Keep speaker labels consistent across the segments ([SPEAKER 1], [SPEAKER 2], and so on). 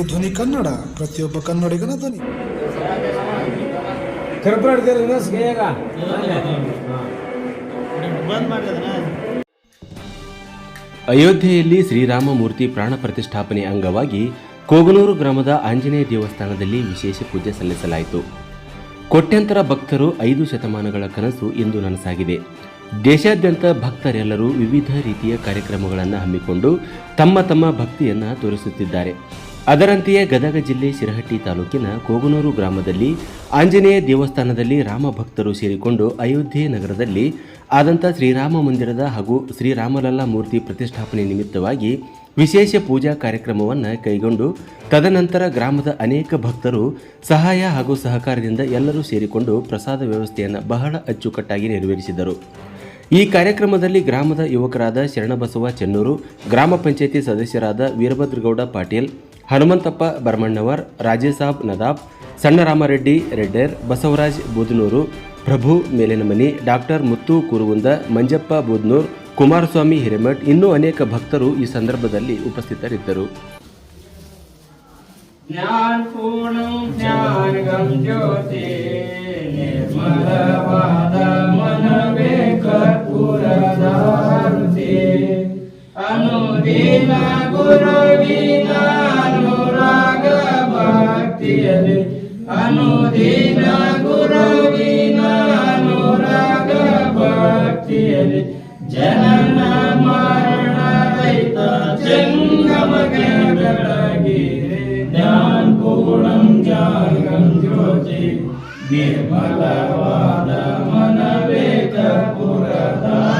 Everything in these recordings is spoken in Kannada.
[SPEAKER 1] ಇದು ಧ್ವನಿ ಕನ್ನಡ, ಪ್ರತಿಯೊಬ್ಬ ಕನ್ನಡಿಗನ ಧ್ವನಿ.
[SPEAKER 2] ಅಯೋಧ್ಯೆಯಲ್ಲಿ ಶ್ರೀರಾಮಮೂರ್ತಿ ಪ್ರಾಣ ಪ್ರತಿಷ್ಠಾಪನೆ ಅಂಗವಾಗಿ ಕೋಗನೂರು ಗ್ರಾಮದ ಆಂಜನೇಯ ದೇವಸ್ಥಾನದಲ್ಲಿ ವಿಶೇಷ ಪೂಜೆ ಸಲ್ಲಿಸಲಾಯಿತು. ಕೋಟ್ಯಂತರ ಭಕ್ತರು 5 ಶತಮಾನಗಳ ಕನಸು ಇಂದು ನನಸಾಗಿದೆ. ದೇಶಾದ್ಯಂತ ಭಕ್ತರೆಲ್ಲರೂ ವಿವಿಧ ರೀತಿಯ ಕಾರ್ಯಕ್ರಮಗಳನ್ನು ಹಮ್ಮಿಕೊಂಡು ತಮ್ಮ ತಮ್ಮ ಭಕ್ತಿಯನ್ನು ತೋರಿಸುತ್ತಿದ್ದಾರೆ. ಅದರಂತೆಯೇ ಗದಗ ಜಿಲ್ಲೆ ಶಿರಹಟ್ಟಿ ತಾಲೂಕಿನ ಕೋಗನೂರು ಗ್ರಾಮದಲ್ಲಿ ಆಂಜನೇಯ ದೇವಸ್ಥಾನದಲ್ಲಿ ರಾಮ ಭಕ್ತರು ಸೇರಿಕೊಂಡು ಅಯೋಧ್ಯೆ ನಗರದಲ್ಲಿ ಆದಂಥ ಶ್ರೀರಾಮ ಮಂದಿರದ ಹಾಗೂ ಶ್ರೀರಾಮಲಲ್ಲಾ ಮೂರ್ತಿ ಪ್ರತಿಷ್ಠಾಪನೆ ನಿಮಿತ್ತವಾಗಿ ವಿಶೇಷ ಪೂಜಾ ಕಾರ್ಯಕ್ರಮವನ್ನು ಕೈಗೊಂಡು ತದನಂತರ ಗ್ರಾಮದ ಅನೇಕ ಭಕ್ತರು ಸಹಾಯ ಹಾಗೂ ಸಹಕಾರದಿಂದ ಎಲ್ಲರೂ ಸೇರಿಕೊಂಡು ಪ್ರಸಾದ ವ್ಯವಸ್ಥೆಯನ್ನು ಬಹಳ ಅಚ್ಚುಕಟ್ಟಾಗಿ ನೆರವೇರಿಸಿದರು. ಈ ಕಾರ್ಯಕ್ರಮದಲ್ಲಿ ಗ್ರಾಮದ ಯುವಕರಾದ ಶರಣಬಸವ ಚೆನ್ನೂರು, ಗ್ರಾಮ ಪಂಚಾಯಿತಿ ಸದಸ್ಯರಾದ ವೀರಭದ್ರಗೌಡ ಪಾಟೀಲ್, ಹನುಮಂತಪ್ಪ ಬರ್ಮಣ್ಣವರ್, ರಾಜೇಸಾಬ್ ನದಾಬ್, ಸಣ್ಣರಾಮರೆಡ್ಡಿ ರೆಡ್ಡರ್, ಬಸವರಾಜ್ ಬೂದನೂರು, ಪ್ರಭು ಮೇಲಿನಮನಿ, ಡಾಕ್ಟರ್ ಮುತ್ತು ಕುರುಗುಂದ, ಮಂಜಪ್ಪ ಬೂದನೂರ್, ಕುಮಾರಸ್ವಾಮಿ ಹಿರೇಮಠ್ ಇನ್ನೂ ಅನೇಕ ಭಕ್ತರು ಈ ಸಂದರ್ಭದಲ್ಲಿ ಉಪಸ್ಥಿತರಿದ್ದರು.
[SPEAKER 3] ಅನುದೀನ ಗುರುವಿನ ಅನುರಾಗ ಭಕ್ತಿಯಲ್ಲಿ, ಅನುದೀನ ಗುರುವಿನ ಅನುರಾಗ ಭಕ್ತಿಯಲ್ಲಿ, ಜನನ ಮರಣ ರಹಿತ ಜಂಗಮಗೆ ಬೆಳಗಿರೆ ಜ್ಞಾನ ಪೂರ್ಣಂ ಜಾಗಂ ಜ್ಯೋತಿ, ನಿರ್ಮಲವಾದ ಮನವೇ ಕರ್ಪೂರದಾರತಿ,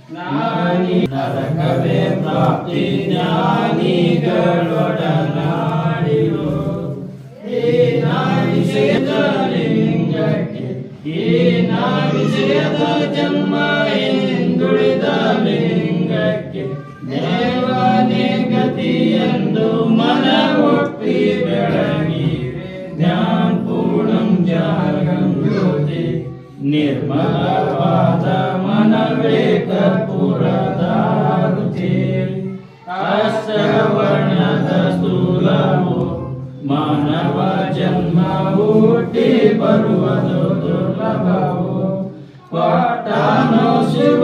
[SPEAKER 3] ಜ್ಞಾನಿ ನರಕವೇ ಪ್ರಾಪ್ತಿ ಜ್ಞಾನಿಗಳೊಡನಾಡಿರು, ಈ ವಿಷಯದ ಲಿಂಗಕ್ಕೆ ಈ ವಿಷಯದ ಜನ್ಮ ಹಿಂದುಳಿದ ಲಿಂಗಕ್ಕೆ ದೇವನೇ ಗತಿಯೆಂದು ಮನ ಒಪ್ಪಿ ಬೆಳಗಿರೆ ಜ್ಞಾನ ಪೂರ್ಣಂ ಜಾಗಂ ಜ್ಯೋತಿ, ನಿರ್ಮಲವಾದ ಮನವೇ ಕರ್ಪೂರದಾರುತಿ, ಅಷ್ಟವರ್ಣದ ಸ್ಥೂಲವು ಮಾನವ ಜನ್ಮ ಹುಟ್ಟಿ ಬರುವುದು ದುರ್ಲಭವು, ಪಟ್ಟಾನು ಶಿವ